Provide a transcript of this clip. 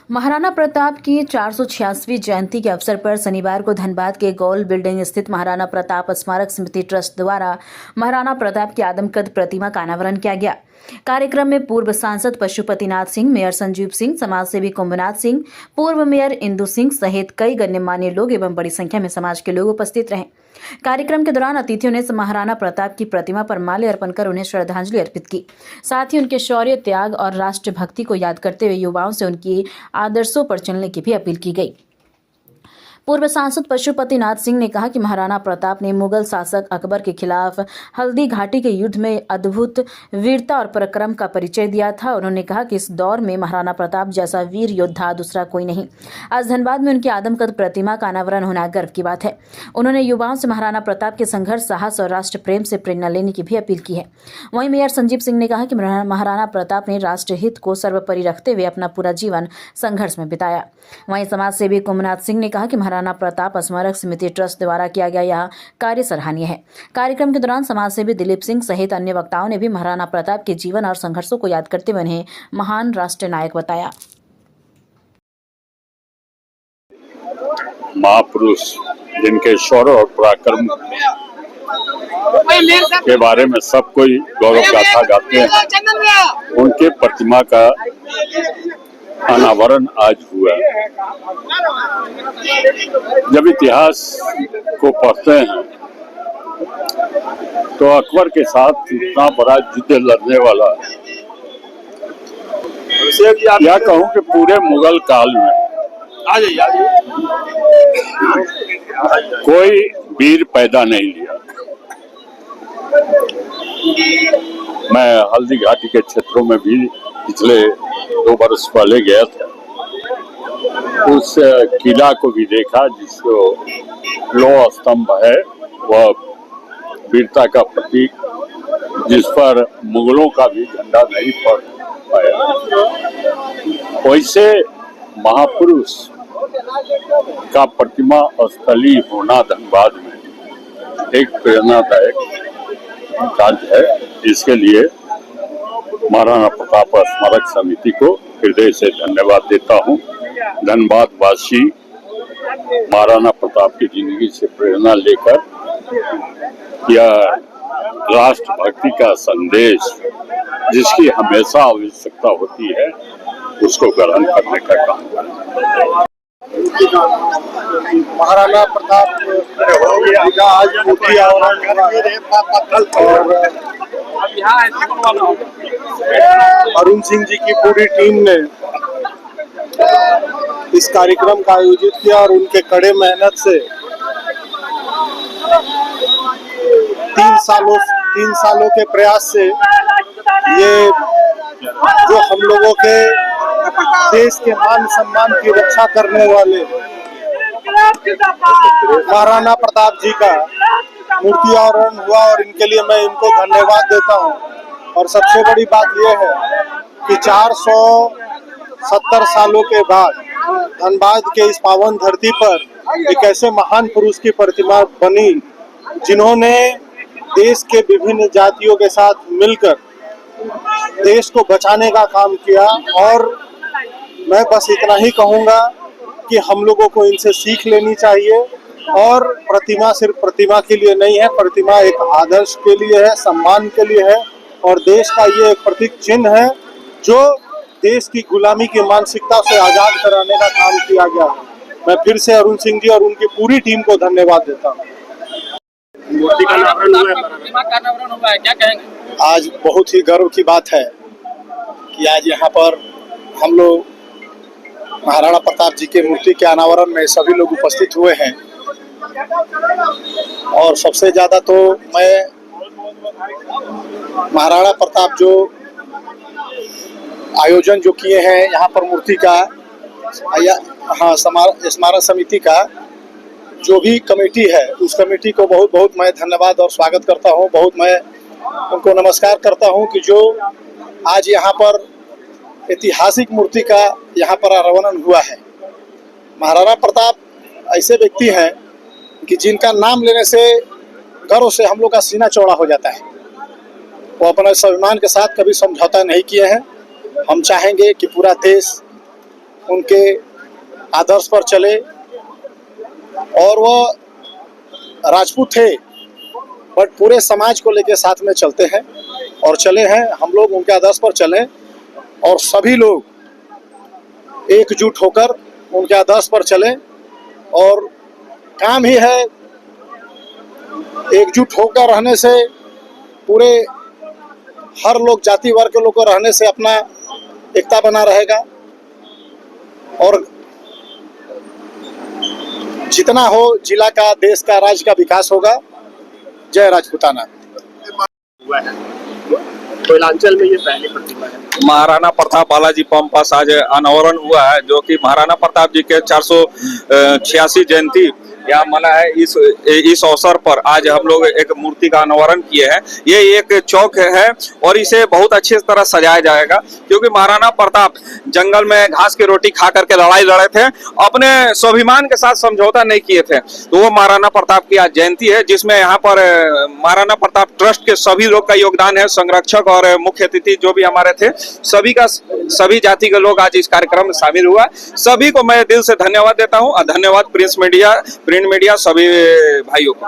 महाराणा प्रताप की 486वीं जयंती के अवसर पर शनिवार को धनबाद के गौल बिल्डिंग स्थित महाराणा प्रताप स्मारक समिति ट्रस्ट द्वारा महाराणा प्रताप की आदमकद प्रतिमा का अनावरण किया गया। कार्यक्रम में पूर्व सांसद पशुपतिनाथ सिंह, मेयर संजीव सिंह, समाजसेवी कुंभनाथ सिंह, पूर्व मेयर इंदु सिंह सहित कई गण्यमान्य लोग एवं बड़ी संख्या में समाज के लोग उपस्थित रहे। कार्यक्रम के दौरान अतिथियों ने महाराणा प्रताप की प्रतिमा पर माल्य अर्पण कर उन्हें श्रद्धांजलि अर्पित की। साथ ही उनके शौर्य, त्याग और राष्ट्रभक्ति को याद करते हुए युवाओं से उनकी आदर्शों पर चलने की भी अपील की गई। पूर्व सांसद पशुपतिनाथ सिंह ने कहा कि महाराणा प्रताप ने मुगल शासक अकबर के खिलाफ हल्दी घाटी के युद्ध में अद्भुत वीरता और पराक्रम का परिचय दिया था। उन्होंने कहा कि इस दौर में महाराणा प्रताप जैसा वीर योद्धा दूसरा कोई नहीं। आज धनबाद में उनकी आदमकद प्रतिमा का अनावरण होना गर्व की बात है। उन्होंने युवाओं से महाराणा प्रताप के संघर्ष, साहस और राष्ट्र प्रेम से प्रेरणा लेने की भी अपील की है। वहीं मेयर संजीव सिंह ने कहा कि महाराणा प्रताप ने राष्ट्रहित को सर्वोपरि रखते हुए अपना पूरा जीवन संघर्ष में बिताया। वहीं समाजसेवी कुंभनाथ सिंह ने कहा कि महाराणा प्रताप स्मारक समिति ट्रस्ट द्वारा किया गया यह कार्य सराहनीय है। कार्यक्रम के दौरान समाजसेवी दिलीप सिंह सहित अन्य वक्ताओं ने भी महाराणा प्रताप के जीवन और संघर्षों को याद करते हुए उन्हें महान राष्ट्र नायक बताया। महापुरुष जिनके शौर्य और पराक्रम के बारे में सब कोई गौरव गाथा गाते हैं, उनके प्रतिमा का अनावरण आज हुआ। जब इतिहास को पढ़ते हैं तो अकबर के साथ इतना बड़ा युद्ध लड़ने वाला, या कहूँ कि पूरे मुगल काल में कोई वीर पैदा नहीं लिया। मैं हल्दी घाटी के क्षेत्रों में भी पिछले 2 वर्ष पहले गया था। उस किला को भी देखा जिसको लौह स्तंभ है, वह वीरता का प्रतीक, जिस पर मुगलों का भी झंडा नहीं पड़ पाया। वैसे महापुरुष का प्रतिमा स्थली होना धनबाद में एक प्रेरणादायक कार्य है। इसके लिए महाराणा प्रताप स्मारक समिति को हृदय से धन्यवाद देता हूँ। धनबाद वासी महाराणा प्रताप की जिंदगी से प्रेरणा लेकर यह राष्ट्रभक्ति का संदेश, जिसकी हमेशा आवश्यकता होती है, उसको ग्रहण करने का काम करें। महाराणा प्रताप का आज मूर्ति और अरुण सिंह जी की पूरी टीम ने इस कार्यक्रम का आयोजित किया और उनके कड़े मेहनत से 3 सालों के प्रयास से ये जो हम लोगों के देश के मान सम्मान की रक्षा करने वाले महाराणा प्रताप जी का मूर्ति अनावरण हुआ और इनके लिए मैं इनको धन्यवाद देता हूँ। और सबसे बड़ी बात यह है कि 470 सालों के बाद धनबाद के इस पावन धरती पर एक ऐसे महान पुरुष की प्रतिमा बनी जिन्होंने देश के विभिन्न जातियों के साथ मिलकर देश को बचाने का काम किया। और मैं बस इतना ही कहूँगा कि हम लोगों को इनसे सीख लेनी चाहिए। और प्रतिमा सिर्फ प्रतिमा के लिए नहीं है, प्रतिमा एक आदर्श के लिए है, सम्मान के लिए है और देश का ये एक प्रतीक चिन्ह है जो देश की गुलामी की मानसिकता से आजाद कराने का काम किया गया है। मैं फिर से अरुण सिंह जी और उनकी पूरी टीम को धन्यवाद देता हूँ। आज बहुत ही गर्व की बात है कि आज यहाँ पर हम लोग महाराणा प्रताप जी के मूर्ति के अनावरण में सभी लोग उपस्थित हुए हैं। और सबसे ज़्यादा तो मैं महाराणा प्रताप जो आयोजन जो किए हैं यहाँ पर मूर्ति का, स्मारक समिति का जो भी कमेटी है, उस कमेटी को बहुत बहुत मैं धन्यवाद और स्वागत करता हूँ। बहुत मैं उनको नमस्कार करता हूँ कि जो आज यहाँ पर ऐतिहासिक मूर्ति का यहाँ पर अनावरण हुआ है। महाराणा प्रताप ऐसे व्यक्ति हैं कि जिनका नाम लेने से गर्व से हम लोग का सीना चौड़ा हो जाता है। वो अपने स्वाभिमान के साथ कभी समझौता नहीं किए हैं। हम चाहेंगे कि पूरा देश उनके आदर्श पर चले, और वह राजपूत थे बट पूरे समाज को लेकर साथ में चलते हैं और चले हैं। हम लोग उनके आदर्श पर चलें और सभी लोग एकजुट होकर उनके आदर्श पर चलें, और काम ही है एकजुट होकर रहने से, पूरे हर लोग जाति वर्ग के लोग को रहने से अपना एकता बना रहेगा, और जितना हो जिला का, देश का, राज्य का विकास होगा। जय राजपूताना। हुआ है कोयलांचल में ये पहली प्रतिमा है। महाराणा प्रताप बालाजी पंप पास आज अनावरण हुआ है, जो कि महाराणा प्रताप जी के 486 जयंती यहाँ मना है। इस अवसर पर आज हम लोग एक मूर्ति का अनावरण किए हैं। ये एक चौक है और इसे बहुत अच्छी तरह सजाया जाएगा, क्योंकि महाराणा प्रताप जंगल में घास की रोटी खा करके लड़ाई लड़े थे, अपने स्वाभिमान के साथ समझौता नहीं किए थे। तो वो महाराणा प्रताप की आज जयंती है, जिसमें यहाँ पर महाराणा प्रताप ट्रस्ट के सभी लोग का योगदान है। संरक्षक और मुख्य अतिथि जो भी हमारे थे, सभी जाति के लोग आज इस कार्यक्रम में शामिल हुआ। सभी को मैं दिल से धन्यवाद देता हूँ, और धन्यवाद प्रिंट मीडिया सभी भाइयों को।